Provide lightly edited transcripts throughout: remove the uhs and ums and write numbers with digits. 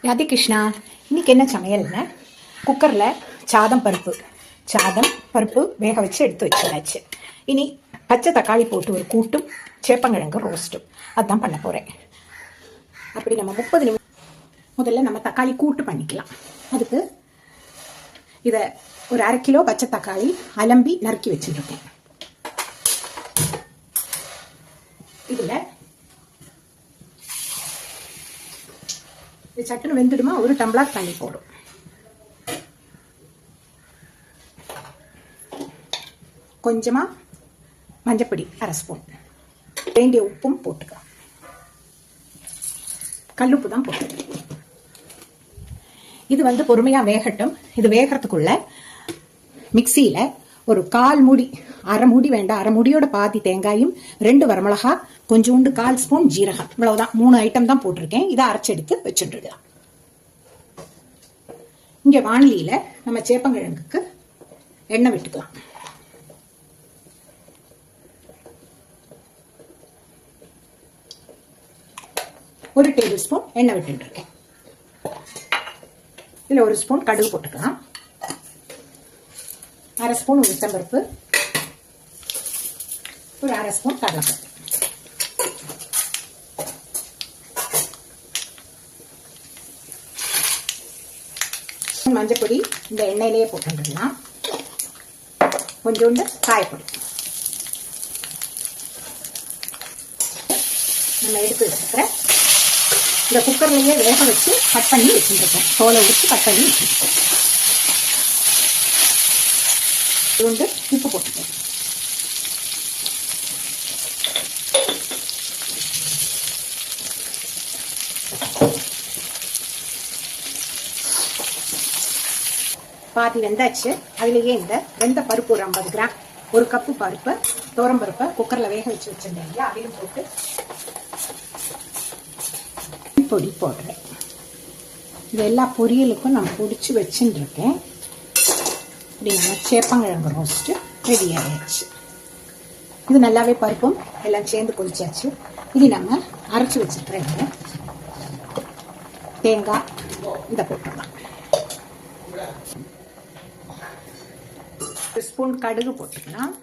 ராதே கிருஷ்ணா. இன்னைக்கு என்ன சமையல்னா, குக்கரில் சாதம் பருப்பு வேக வச்சு எடுத்து வச்சாச்சு. இனி பச்சை தக்காளி போட்டு ஒரு கூட்டும் சேப்பங்கிழங்கு ரோஸ்ட்டும் அதுதான் பண்ண போகிறேன். அப்படி நம்ம 30 நிமிஷம் முதல்ல நம்ம தக்காளி கூட்டு பண்ணிக்கலாம். அதுக்கு இதை ஒரு 1/2 கிலோ பச்சை தக்காளி அலம்பி நறுக்கி வச்சுருக்கேன். இதில் இது சட்டுன்னு வெந்துடுமா, ஒரு டம்ளர் தண்ணி போடும். கொஞ்சமா மஞ்சப்பொடி 1/2 ஸ்பூன், வேண்டிய உப்பும் போட்டுக்கலாம். கல்லுப்பு தான் போட்டு இது பொறுமையா வேகட்டும். இது வேகிறதுக்குள்ள மிக்சியில ஒரு 1/4 மூடி, 1/2 மூடி வேண்டாம், 1/2 மூடியோட பாதி தேங்காயும் 2 வரமிளகா, கொஞ்சோண்டு 1/4 ஸ்பூன் ஜீரகம், இவ்வளவுதான். 3 ஐட்டம் தான் போட்டிருக்கேன். இதை அரைச்சு எடுத்து வச்சுருக்கலாம். இங்க வானிலையில நம்ம சேப்பங்கிழங்குக்கு எண்ணெய் விட்டுக்கலாம். ஒரு டேபிள் ஸ்பூன் எண்ணெய் விட்டு இருக்கேன். இதுல 1 ஸ்பூன் கடுகு போட்டுக்கலாம். 1/2 ஸ்பூன் உளுத்தம்பருப்பு, ஒரு 1/2 ஸ்பூன் கடலைப்பருப்பு, மஞ்சப்பொடி இந்த எண்ணெயிலேயே போட்டுடலாம். கொஞ்சோண்டு காயப்பொடி நம்ம எடுத்து வச்சுக்கிற இந்த குக்கர்லயே வேக வச்சு கட் பண்ணி வச்சுருக்கோம். தோலை உரிச்சு கட் பண்ணி வச்சுருக்கோம். கொஞ்சோண்டு உப்பு போட்டுக்கோங்க. பாதி வெந்தாச்சு. அதுலேயே இந்த வெந்த பருப்பு ஒரு 50 கிராம், 1 கப்பு பருப்பு துவரம்பருப்பை குக்கரில் வேக வச்சு வச்சிருந்தேன் இல்லையா, அதையும் போட்டு பொடி போடுறேன். இது எல்லா பொரியலுக்கும் நான் பொடிச்சு வச்சுட்டு இருக்கேன். இப்படி நம்ம சேப்பங்கிழங்கு ரோஸ்ட்டு ரெடி ஆகிடுச்சு. இது நல்லாவே பருப்பும் எல்லாம் சேர்ந்து பொரிச்சாச்சு. இது நம்ம அரைச்சி வச்சிருக்கிறேன் தேங்காய், இதை போட்டுடலாம். 1 ஸ்பூன் கடுகு போட்டுக்கலாம்.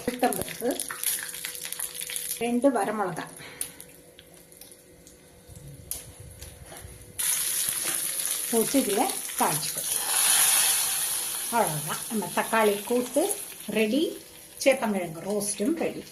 உளுத்தம்பருப்பு, 2 வரமிளகாய், போட்டு இதில் காய்ச்சிக்கணும். அவ்வளோதான், நம்ம தக்காளி கூட்டு ரெடி, சேப்பங்கிழங்கு ரோஸ்ட்டும் ரெடி.